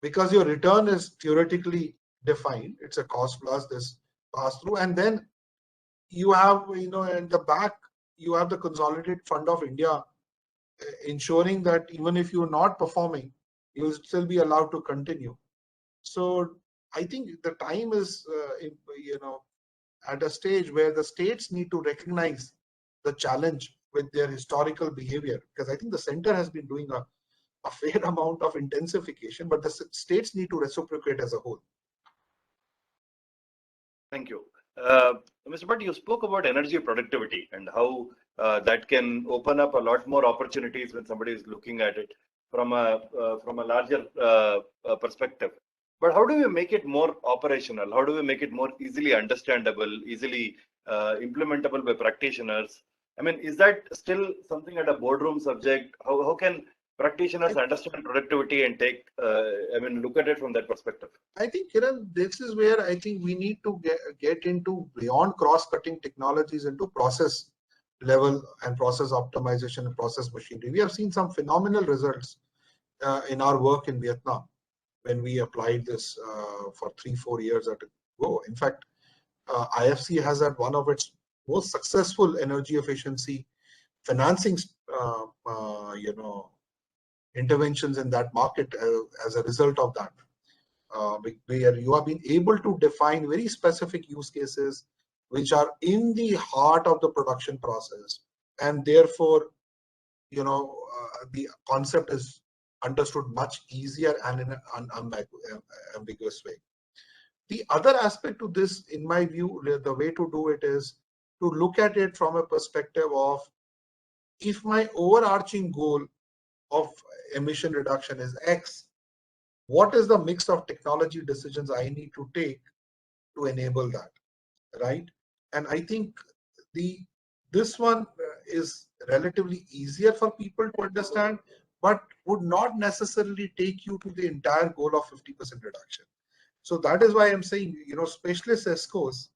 because your return is theoretically defined. It's a cost plus this pass through, and then you have, in the back, you have the Consolidated Fund of India ensuring that even if you're not performing, you'll still be allowed to continue. So I think the time is, at a stage where the states need to recognize the challenge with their historical behavior, because I think the center has been doing a fair amount of intensification, but the states need to reciprocate as a whole. Thank you. Mr. Bhatt, you spoke about energy productivity and how that can open up a lot more opportunities when somebody is looking at it from a larger perspective. But how do we make it more operational? How do we make it more easily understandable, easily implementable by practitioners? I mean, is that still something at a boardroom subject? How can practitioners understand productivity and look at it from that perspective? I think, Kiran, this is where I think we need to get into beyond cross-cutting technologies into process level and process optimization and process machinery. We have seen some phenomenal results in our work in Vietnam when we applied this for 3-4 years ago. In fact, IFC has had one of its most successful energy efficiency financing interventions in that market as a result of that, where you have been able to define very specific use cases which are in the heart of the production process, and therefore, the concept is understood much easier and in an unambiguous way. The other aspect to this, in my view, the way to do it is to look at it from a perspective of, if my overarching goal of emission reduction is X, what is the mix of technology decisions I need to take to enable that, right? And I think this one is relatively easier for people to understand, but would not necessarily take you to the entire goal of 50% reduction. So that is why I'm saying, specialist ESCOs,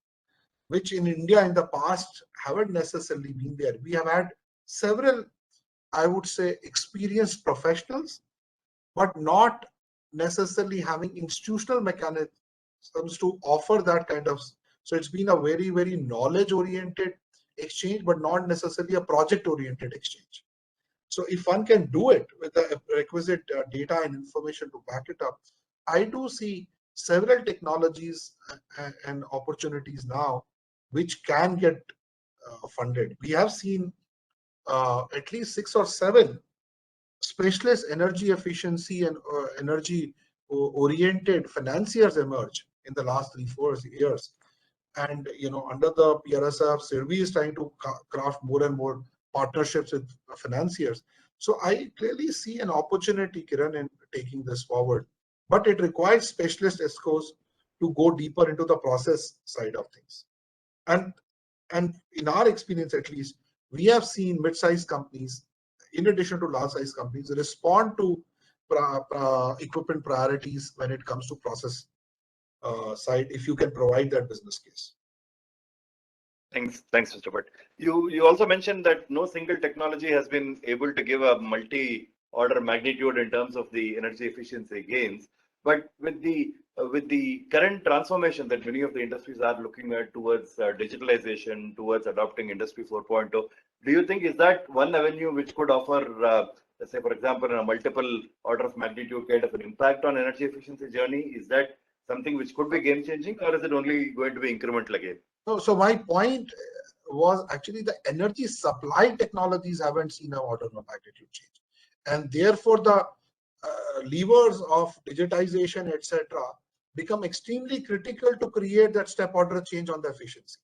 which in India in the past haven't necessarily been there. We have had several, I would say, experienced professionals, but not necessarily having institutional mechanisms to offer that kind of. So it's been a very, very knowledge-oriented exchange, but not necessarily a project-oriented exchange. So if one can do it with the requisite data and information to back it up, I do see several technologies and opportunities now which can get funded. We have seen at least 6 or 7 specialist energy efficiency and energy oriented financiers emerge in the last 3-4 years. And under the PRSF, SIRVI is trying to craft more and more partnerships with financiers. So I clearly see an opportunity, Kiran, in taking this forward. But it requires specialist ESCOs to go deeper into the process side of things. And in our experience, at least, we have seen mid-sized companies, in addition to large-sized companies, respond to equipment priorities when it comes to process side, if you can provide that business case. Thanks, Mr. Bhatt. You also mentioned that no single technology has been able to give a multi-order magnitude in terms of the energy efficiency gains. But with the current transformation that many of the industries are looking at towards digitalization, towards adopting Industry 4.0, do you think is that one avenue which could offer, let's say, for example, a multiple order of magnitude kind of an impact on energy efficiency journey? Is that something which could be game changing, or is it only going to be incremental again? So my point was actually the energy supply technologies haven't seen an order of magnitude change, and therefore the levers of digitization, etc., become extremely critical to create that step order change on the efficiency,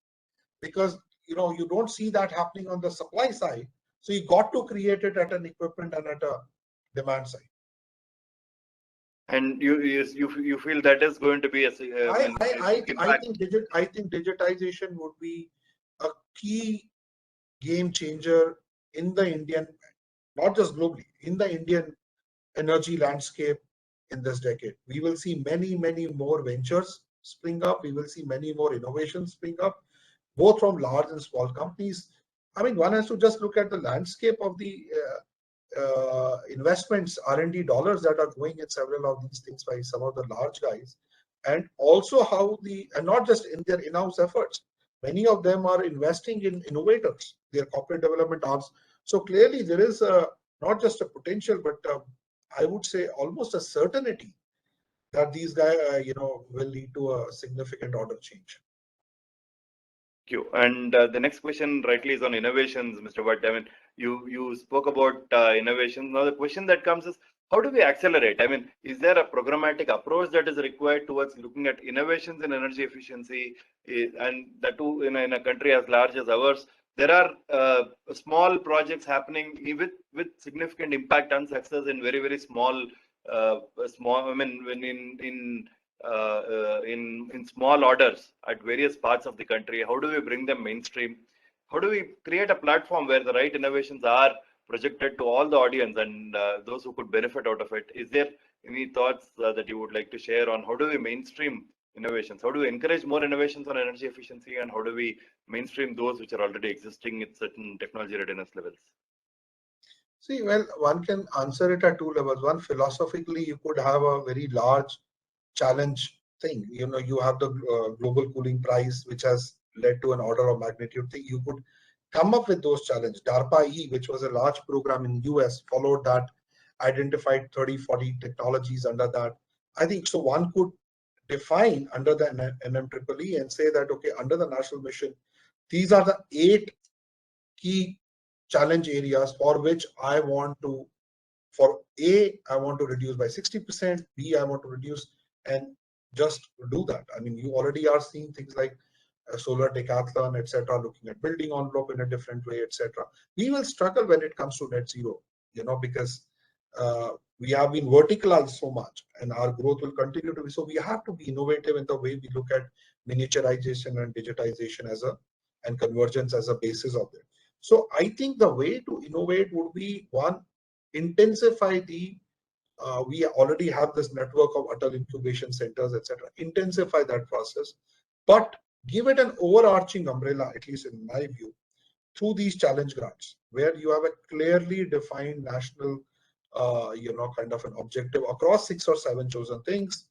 because you don't see that happening on the supply side. So you got to create it at an equipment and at a demand side. And you feel that is going to be a I think digitization would be a key game changer in the Indian, not just globally, in the Indian energy landscape in this decade. We will see many, many more ventures spring up. We will see many more innovations spring up, both from large and small companies. I mean, one has to just look at the landscape of the investments, R&D dollars that are going in several of these things by some of the large guys, and also how and not just in their in-house efforts, many of them are investing in innovators, their corporate development arms. So clearly there is not just a potential, but I would say almost a certainty that these guys, will lead to a significant order change. Thank you. And the next question rightly is on innovations, Mr. Bhatt. I mean, you spoke about innovations. Now the question that comes is, how do we accelerate? I mean, is there a programmatic approach that is required towards looking at innovations in energy efficiency? And that too, in a country as large as ours, there are small projects happening with significant impact and success in very, very small. I mean, when in small orders at various parts of the country, how do we bring them mainstream? How do we create a platform where the right innovations are projected to all the audience and those who could benefit out of it? Is there any thoughts that you would like to share on how do we mainstream innovations? How do we encourage more innovations on energy efficiency, and how do we mainstream those which are already existing at certain technology readiness levels? See, well, one can answer it at 2 levels. One, philosophically, you could have a very large challenge thing. You have the global cooling price, which has led to an order of magnitude thing. You could come up with those challenges. DARPA-E, which was a large program in US, followed that, identified 30-40 technologies under that. I think so one could define under the NMEEE and say that, okay, under the national mission, these are the 8 key challenge areas for which I want to, for A, I want to reduce by 60%, B, I want to reduce, and just do that. I mean, you already are seeing things like solar decathlon, etc., looking at building envelope in a different way, etc. We will struggle when it comes to net zero, because we have been verticalized so much and our growth will continue to be. So we have to be innovative in the way we look at miniaturization and digitization and convergence as a basis of it. So I think the way to innovate would be, one, intensify we already have this network of Atal incubation centers, etc. Intensify that process, but give it an overarching umbrella, at least in my view, through these challenge grants, where you have a clearly defined national, kind of an objective across 6 or 7 chosen things,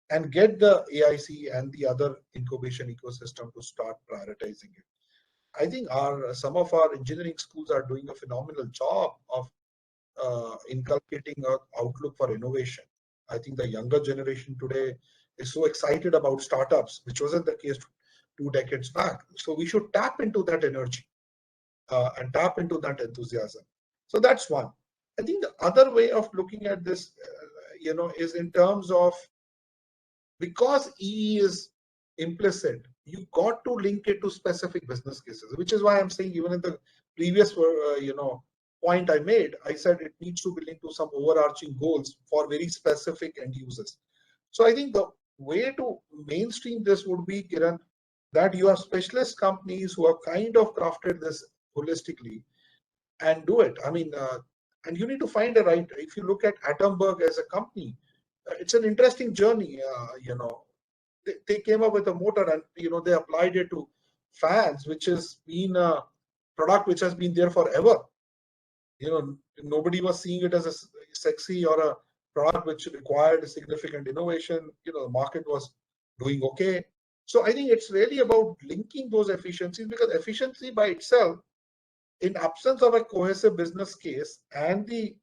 and get the AIC and the other incubation ecosystem to start prioritizing it. I think some of our engineering schools are doing a phenomenal job of inculcating an outlook for innovation. I think the younger generation today is so excited about startups, which wasn't the case 2 decades back. So we should tap into that energy and tap into that enthusiasm. So that's one. I think the other way of looking at this, is in terms of, because E is implicit, you got to link it to specific business cases, which is why I'm saying, even in the previous, point I made, I said it needs to be linked to some overarching goals for very specific end users. So I think the way to mainstream this would be, Kiran, that you have specialist companies who have kind of crafted this holistically and do it. I mean, and you need to find a right. If you look at Atomberg as a company, it's an interesting journey. They came up with a motor and they applied it to fans, which has been a product which has been there forever. Nobody was seeing it as a sexy or a product which required a significant innovation. The market was doing okay. So I think it's really about linking those efficiencies, because efficiency by itself, in absence of a cohesive business case and the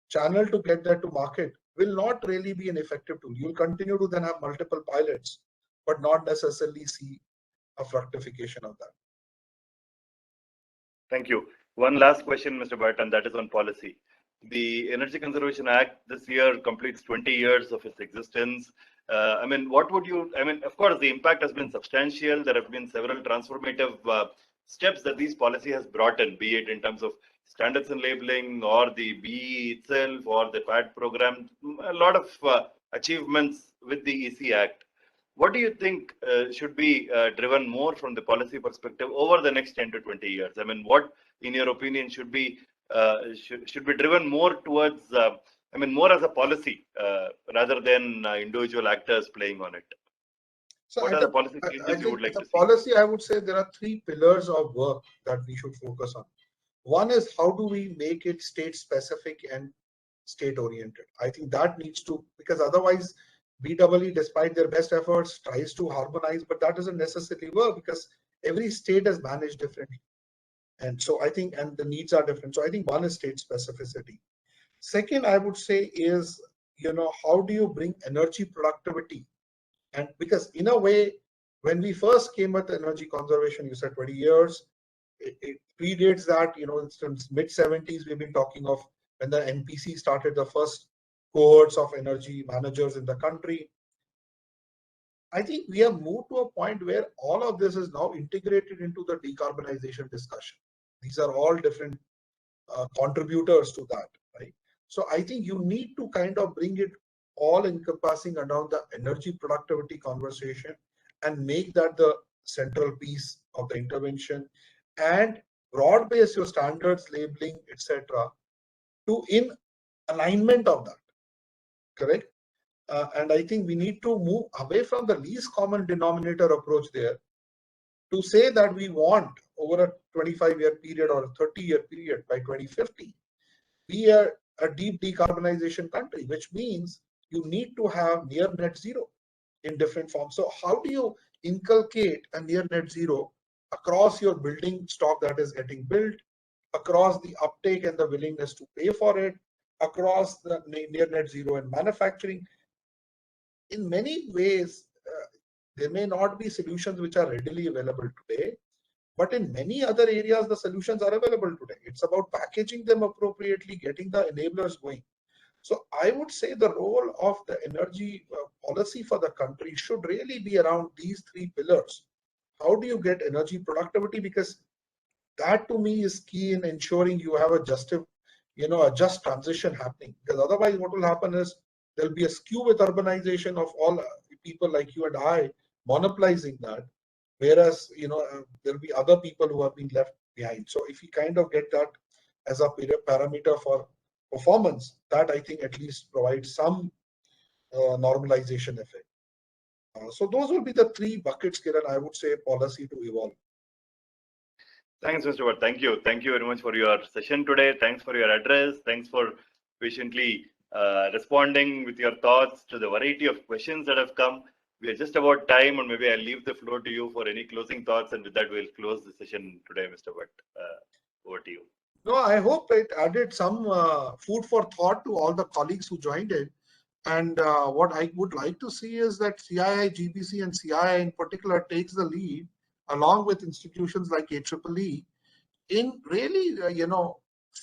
channel to get that to market, will not really be an effective tool. You'll continue to then have multiple pilots, but not necessarily see a fructification of that. Thank you. One last question, Mr. Bhatt, and that is on policy. The Energy Conservation Act this year completes 20 years of its existence. What would you, of course, the impact has been substantial. There have been several transformative steps that this policy has brought in, be it in terms of standards and labeling or the BE itself or the PAD program, a lot of achievements with the EC Act. What do you think should be driven more from the policy perspective over the next 10 to 20 years? What, in your opinion, should be driven more towards, more as a policy rather than individual actors playing on it? So what are the policy changes you would like to see? Policy, I would say there are 3 pillars of work that we should focus on. One is, how do we make it state specific and state oriented? I think that needs to, because otherwise BEE, despite their best efforts, tries to harmonize, but that doesn't necessarily work because every state is managed differently. And so I think, and the needs are different. So I think one is state specificity. Second, I would say is, how do you bring energy productivity? And because in a way, when we first came at energy conservation, you said 20 years, it predates that, since mid 70s, we've been talking of when the NPC started the first cohorts of energy managers in the country. I think we have moved to a point where all of this is now integrated into the decarbonization discussion. These are all different contributors to that, right? So I think you need to kind of bring it all encompassing around the energy productivity conversation and make that the central piece of the intervention, and broad base your standards, labeling, etc., to in alignment of that. Correct? And I think we need to move away from the least common denominator approach there to say that we want, over a 25-year period or a 30-year period, by 2050, we are a deep decarbonization country, which means you need to have near net zero in different forms. So how do you inculcate a near net zero across your building stock that is getting built, across the uptake and the willingness to pay for it, across the near net zero in manufacturing? In many ways, There may not be solutions which are readily available today, but in many other areas, the solutions are available today. It's about packaging them appropriately, getting the enablers going. So I would say the role of the energy policy for the country should really be around these three pillars. How do you get energy productivity? Because that to me is key in ensuring you have a just transition happening. Because otherwise, what will happen is there'll be a skew with urbanization of all people like you and I monopolizing that, whereas there'll be other people who have been left behind. So if we kind of get that as a parameter for performance, that I think at least provides some normalization effect. So those will be the three buckets, Kiran, I would say policy to evolve. Thanks, Mr. Bhatt. Thank you. Thank you very much for your session today. Thanks for your address. Thanks for patiently responding with your thoughts to the variety of questions that have come. We are just about time, and maybe I'll leave the floor to you for any closing thoughts. And with that, we'll close the session today, Mr. Bhatt. Over to you. No, I hope it added some food for thought to all the colleagues who joined in. And what I would like to see is that CII, GBC, and CII in particular takes the lead, along with institutions like AEEE, in really,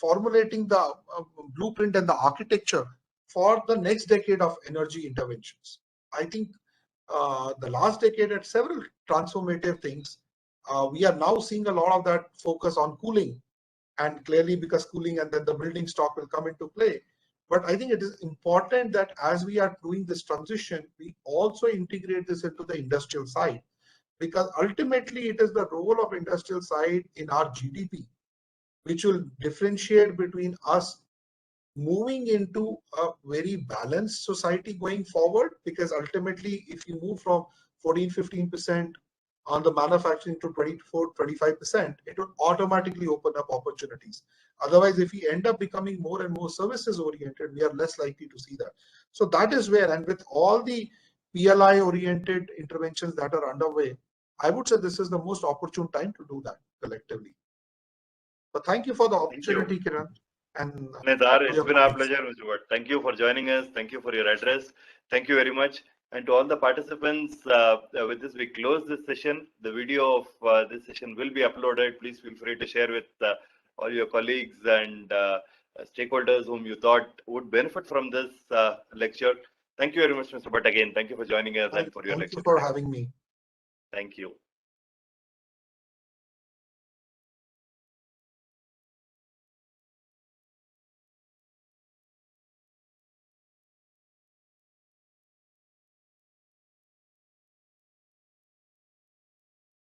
formulating the blueprint and the architecture for the next decade of energy interventions. I think the last decade had several transformative things. We are now seeing a lot of that focus on cooling, and clearly because cooling and then the building stock will come into play. But I think it is important that as we are doing this transition, we also integrate this into the industrial side, because ultimately it is the role of industrial side in our GDP, which will differentiate between us moving into a very balanced society going forward. Because ultimately, if you move from 14-15% on the manufacturing to 24-25%, it will automatically open up opportunities. Otherwise, if we end up becoming more and more services oriented, we are less likely to see that. So that is where, and with all the PLI oriented interventions that are underway, I would say this is the most opportune time to do that collectively. But thank you for the opportunity, Kiran. And it's been our pleasure, Mr. Bhatt. Thank you for joining us. Thank you for your address. Thank you very much. And to all the participants, with this, we close this session. The video of this session will be uploaded. Please feel free to share with all your colleagues and stakeholders whom you thought would benefit from this lecture. Thank you very much, Mr. Bhatt. Again, thank you for joining us and for your lecture. Thank you for having me. Thank you.